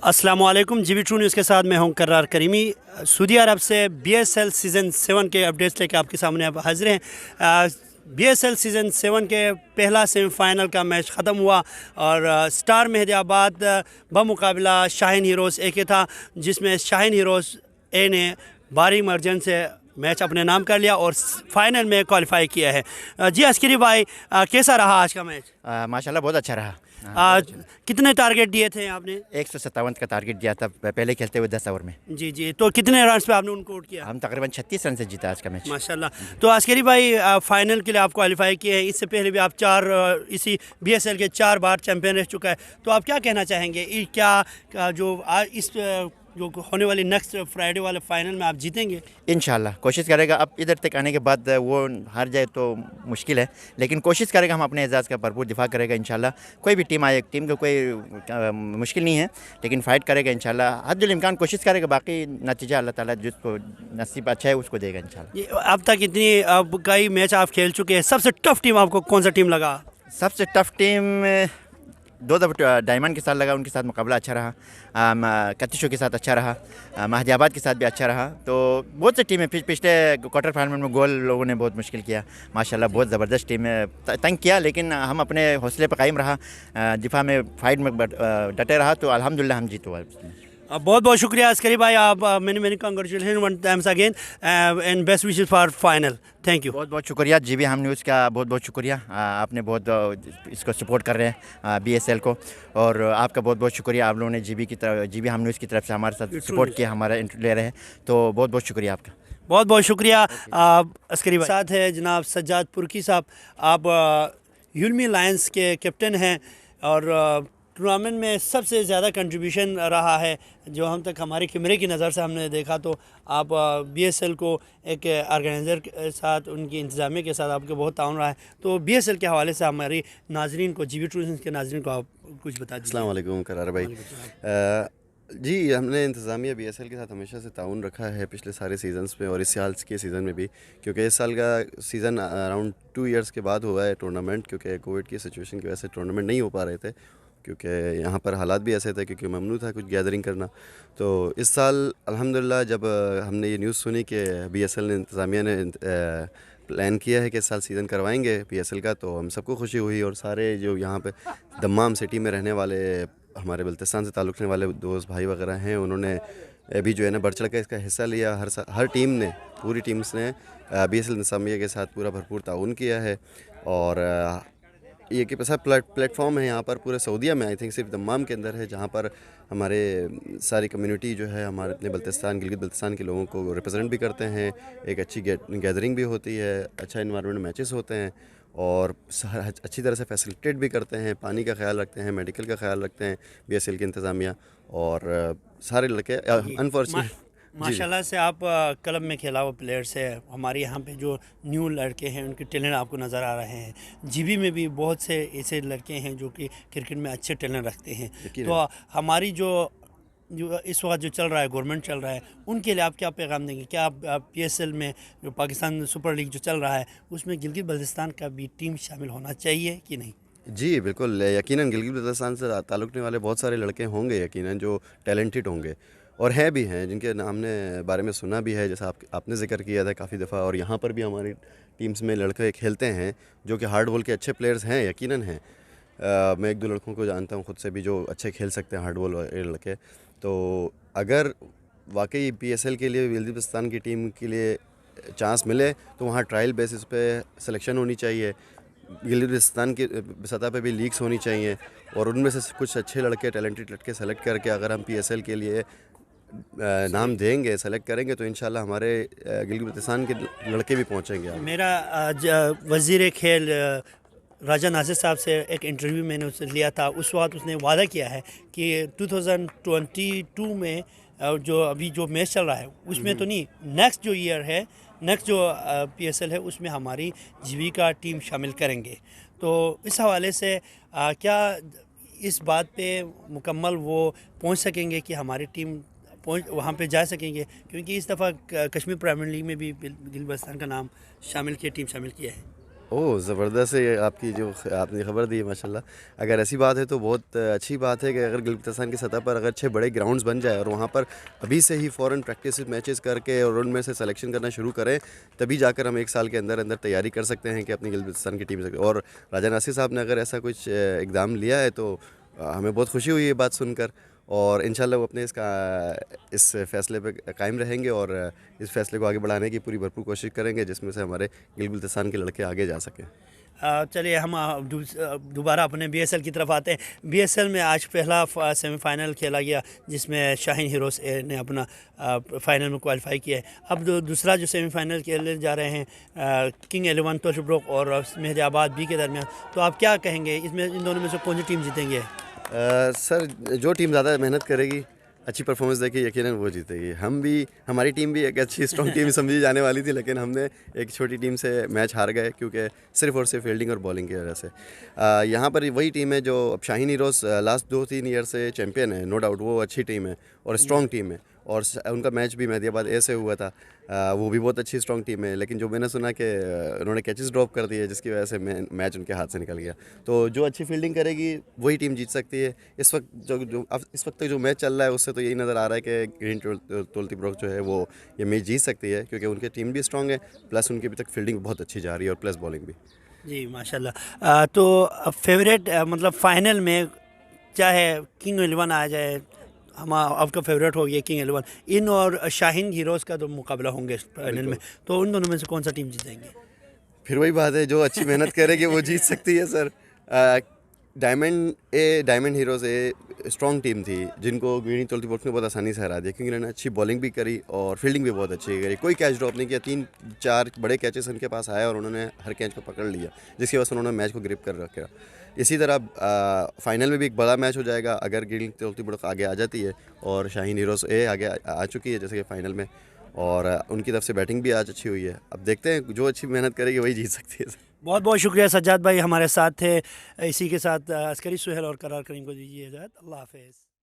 अस्सलामुअलैकुम। GB true news के साथ मैं हूं करार करीमी। सऊदी अरब से बीएसएल सीज़न 7 के अपडेट्स लेकर आपके सामने अब हाजिर हैं। बीएसएल सीज़न 7 के पहला सेमीफाइनल का मैच ख़त्म हुआ और स्टार मेहदियाबाद बमुकाबला शाहीन हीरोज़ ए के था, जिसमें शाहीन हीरोज़ ए ने भारी मार्जिन से मैच अपने नाम कर लिया और फाइनल में क्वालिफाई किया है। जी अस्करी भाई, कैसा रहा आज का मैच? माशाल्लाह बहुत अच्छा रहा। कितने टारगेट दिए थे आपने? 157 का टारगेट दिया था पहले खेलते हुए 10 ओवर में। जी जी, तो कितने रन पे आपने उनको आउट किया? हम तकरीबन 36 रन से जीता आज का मैच। माशाल्लाह। तो अस्करी भाई, फाइनल के लिए आप क्वालिफाई किए हैं। इससे पहले भी आप इसी बीएसएल के 4 बार चैंपियन रह चुका है। तो आप क्या कहना चाहेंगे? इस जो होने वाली नेक्स्ट फ्राइडे वाले फाइनल में आप जीतेंगे? इंशाल्लाह कोशिश करेगा। अब इधर तक आने के बाद वो हार जाए तो मुश्किल है, लेकिन कोशिश करेगा। हम अपने एजाज़ का भरपूर दिफा करेगा इंशाल्लाह। कोई भी टीम आए, टीम को कोई मुश्किल नहीं है, लेकिन फ़ाइट करेगा इंशाल्लाह। हद्दुल इम्कान कोशिश करेगा, बाकी नतीजा अल्लाह ताला जिसको नसीब अच्छा है उसको देगा इंशाल्लाह। अब तक अब कई मैच आप खेल चुके हैं, सबसे टफ टीम आपको कौन सा टीम लगा? सबसे टफ टीम 2 दफ़ा डायमंड के साथ लगा, उनके साथ मुकाबला अच्छा रहा। कतिशो के साथ अच्छा रहा, महदियाबाद के साथ भी अच्छा रहा। तो बहुत सी टीमें पिछले क्वार्टर फाइनल में गोल लोगों ने बहुत मुश्किल किया। माशाल्लाह बहुत ज़बरदस्त टीम है, तंग किया, लेकिन हम अपने हौसले पर कायम रहा, दिफा में फाइट में डटे रहा, तो अल्हम्दुलिल्लाह हम जीतो। बहुत बहुत शुक्रिया अस्करी भाई। आप many congratulation one times again and best wishes for final. Thank you. बहुत बहुत शुक्रिया जीबी हम न्यूज़ का, बहुत बहुत शुक्रिया। आपने बहुत इसको सपोर्ट कर रहे हैं बीएसएल को, और आपका बहुत बहुत शुक्रिया। आप लोगों ने जीबी हम न्यूज़ की तरफ से हमारे साथ सपोर्ट किया, हमारा इंटरव्यू ले रहे हैं, तो बहुत बहुत शुक्रिया आपका। बहुत बहुत शुक्रिया अस्करी भाई। साथ है जनाब सज्जाद पुरकी साहब। आप युल्मी लायंस के कैप्टन हैं और टूर्नामेंट में सबसे ज़्यादा कंट्रीब्यूशन रहा है जो हम तक हमारे कैमरे की नज़र से हमने देखा। तो आप बीएसएल को एक ऑर्गेनाइज़र के साथ, उनकी इंतज़ामिया के साथ आपके बहुत ताउन रहा है। तो बीएसएल के हवाले से हमारी नाजरीन को, जीबी ट्रू के नाजरीन को आप कुछ बता दीजिए। अस्सलाम वालेकुम करार भाई। जी, हमने इंतज़ामिया बीएसएल के साथ हमेशा से ताउन रखा है पिछले सारे सीज़न्स में और इस साल के सीज़न में भी, क्योंकि इस साल का सीज़न अराउंड 2 इयर्स के बाद हुआ है टूर्नामेंट, क्योंकि कोविड की सिचुएशन की वजह से टूर्नामेंट नहीं हो पा रहे थे, क्योंकि यहाँ पर हालात भी ऐसे थे, क्योंकि ममनू था कुछ गैदरिंग करना। तो इस साल अल्हम्दुलिल्लाह जब हमने ये न्यूज़ सुनी कि बीएसएल ने, इंतज़ामिया ने प्लान किया है कि इस साल सीज़न करवाएंगे बीएसएल का, तो हम सबको खुशी हुई। और सारे जो यहाँ पे दम्माम सिटी में रहने वाले, हमारे बल्तिस्तान से ताल्लुक़ रखने वाले दोस्त भाई वगैरह हैं, उन्होंने भी जो है ना बढ़ चढ़ कर इसका हिस्सा लिया। हर टीम ने, पूरी टीम्स ने बीएसएल इंतज़ामिया के साथ पूरा भरपूर ताउन किया है। और ये कि सब प्लेटफॉर्म है यहाँ पर पूरे सऊदीया में, आई थिंक सिर्फ दम्माम के अंदर है, जहाँ पर हमारे सारी कम्युनिटी जो है हमारे अपने बल्तिस्तान, गिलगित बल्तिस्तान के लोगों को रिप्रेजेंट भी करते हैं। एक अच्छी गैदरिंग भी होती है, अच्छा इन्वायरमेंट में मैचेस होते हैं, और अच्छी तरह से फैसिलिटेट भी करते हैं, पानी का ख्याल रखते हैं, मेडिकल का ख्याल रखते हैं बीएसएल की इंतज़ामिया। और सारे लड़के अनफॉर्चुनेट माशाल्लाह से आप क्लब में खेला हुआ प्लेयर्स है। हमारे यहाँ पे जो न्यू लड़के हैं उनके टैलेंट आपको नज़र आ रहे हैं। जीबी में भी बहुत से ऐसे लड़के हैं जो कि क्रिकेट में अच्छे टैलेंट रखते हैं। तो हमारी जो इस वक्त जो चल रहा है, गवर्नमेंट चल रहा है, उनके लिए आप क्या पैगाम देंगे? क्या आप पीएसएल में जो पाकिस्तान सुपर लीग जो चल रहा है उसमें गिलगित बल्तिस्तान का भी टीम शामिल होना चाहिए कि नहीं? जी बिल्कुल, यकीनन गिलगित बल्तिस्तान से ताल्लुक़ रखने वाले बहुत सारे लड़के होंगे यकीनन, जो टैलेंटेड होंगे और हैं भी हैं, जिनके नाम ने बारे में सुना भी है, जैसा आपने जिक्र किया था काफ़ी दफ़ा। और यहाँ पर भी हमारी टीम्स में लड़के खेलते हैं जो कि हार्ड बॉल के अच्छे प्लेयर्स हैं, यकीनन हैं। मैं 1-2 लड़कों को जानता हूँ खुद से भी जो अच्छे खेल सकते हैं हार्ड बॉल वाले लड़के। तो अगर वाकई पीएसएल के लिए गिलगित बल्तिस्तान की टीम के लिए चांस मिले तो वहाँ ट्रायल बेसिस पे सिलेक्शन होनी चाहिए। गिलगित बल्तिस्तान की सतह पे भी लीग्स होनी चाहिए, और उनमें से कुछ अच्छे लड़के, टैलेंटेड लड़के सेलेक्ट करके अगर हम पीएसएल के लिए नाम देंगे, सेलेक्ट करेंगे, तो इंशाल्लाह हमारे गिलगित बल्तिस्तान के लड़के भी पहुंचेंगे। मेरा वज़ीर खेल राजा नासिर साहब से एक इंटरव्यू मैंने उससे लिया था। उस वक्त उसने वादा किया है कि 2022 में जो अभी जो मैच चल रहा है उसमें तो नहीं, नेक्स्ट जो ईयर है, नेक्स्ट जो पीएसएल है उसमें हमारी जीबी का टीम शामिल करेंगे। तो इस हवाले से क्या इस बात पे मुकम्मल वो पहुंच सकेंगे कि हमारी टीम वहाँ पे जा सकेंगे? क्योंकि इस दफ़ा कश्मीर प्रीमियर लीग में भी गिलगित बल्तिस्तान का नाम शामिल किया, टीम शामिल किया है। ओह ज़बरदस्त है ये आपकी जो आपने खबर दी है माशाल्लाह। अगर ऐसी बात है तो बहुत अच्छी बात है कि अगर गिलगित की सतह पर अगर अच्छे बड़े ग्राउंड्स बन जाए और वहाँ पर अभी से ही फ़ौरन प्रैक्टिस मैचेस करके और उनमें से सिलेक्शन करना शुरू करें, तभी जाकर हम एक साल के अंदर अंदर तैयारी कर सकते हैं कि अपनी गिलगित की टीम से। और राजा नासिर साहब ने अगर ऐसा कुछ इक़दाम लिया है तो हमें बहुत खुशी हुई ये बात सुनकर, और इंशाल्लाह वो अपने इस फ़ैसले पे कायम रहेंगे और इस फ़ैसले को आगे बढ़ाने की पूरी भरपूर कोशिश करेंगे जिसमें से हमारे गिलगित के लड़के आगे जा सकें। चलिए हम दोबारा अपने बीएसएल की तरफ आते हैं। बीएसएल में आज पहला सेमीफाइनल खेला गया जिसमें शाहीन हीरोज़ ने अपना फाइनल में क्वालिफाई किया है। अब दूसरा जो सेमीफाइनल खेलने जा रहे हैं किंग 11 टोशब्रुक और मेहदियाबाद बी के दरमियान, तो आप क्या कहेंगे इसमें, इन दोनों में से कौन सी टीम जीतेंगे? सर जो टीम ज़्यादा मेहनत करेगी, अच्छी परफॉर्मेंस देके यकीनन वो जीतेगी। हमारी टीम भी एक अच्छी स्ट्रॉन्ग टीम समझी जाने वाली थी, लेकिन हमने एक छोटी टीम से मैच हार गए क्योंकि सिर्फ और सिर्फ फील्डिंग और बॉलिंग की वजह से। यहाँ पर वही टीम है जो अब शाहीन हीरोज़ लास्ट 2-3 ईयर से चैम्पियन है, नो डाउट वो अच्छी टीम है और स्ट्रॉन्ग टीम है, और उनका मैच भी मेहदियाबाद ए से हुआ था। वो भी बहुत अच्छी स्ट्रॉन्ग टीम है, लेकिन जो मैंने सुना कि उन्होंने कैचेस ड्रॉप कर दिए जिसकी वजह से मैच उनके हाथ से निकल गया। तो जो अच्छी फील्डिंग करेगी वही टीम जीत सकती है। इस वक्त इस वक्त तक जो मैच चल रहा है उससे तो यही नज़र आ रहा है कि ग्रीन टोल्तीब्रोक जो है वो ये मैच जीत सकती है, क्योंकि उनकी टीम भी स्ट्रॉन्ग है, प्लस उनकी अभी तक फील्डिंग बहुत अच्छी जा रही है और प्लस बॉलिंग भी। जी माशाल्लाह। तो फेवरेट मतलब फाइनल में चाहे किंग 11 आ जाए, हम आपका फेवरेट हो गया किंग 11, इन और शाहीन हीरोज़ का तो मुकाबला होंगे फाइनल में, तो उन दोनों में से कौन सा टीम जीतेंगे? फिर वही बात है, जो अच्छी मेहनत करेगी वो जीत सकती है sir. Diamond heroes strong team थी जिनको ग्रीन टोल्तीब्रोक ने बहुत आसानी से हरा दिया, क्योंकि उन्होंने अच्छी बॉलिंग भी करी और फील्डिंग भी बहुत अच्छी करी। कोई कैच ड्रॉप नहीं किया, 3-4 बड़े कैचेस उनके पास आए और उन्होंने हर कैच को पकड़ लिया, जिसकी वजह से उन्होंने मैच को ग्रिप कर रखा। इसी तरह फाइनल में भी एक बड़ा मैच हो जाएगा अगर ग्रीन टोल्तीब्रोक आगे आ जाती है, और शाहीन हीरोज़ आगे आ चुकी है जैसे कि फ़ाइनल में, और उनकी तरफ से बैटिंग भी आज अच्छी हुई है। अब देखते हैं जो अच्छी मेहनत करेगी वही जीत सकती है। बहुत बहुत शुक्रिया सज्जाद भाई हमारे साथ थे। इसी के साथ अस्करी सुहेल और करार करीम को दीजिए इजाज़त। अल्लाह हाफ़िज़।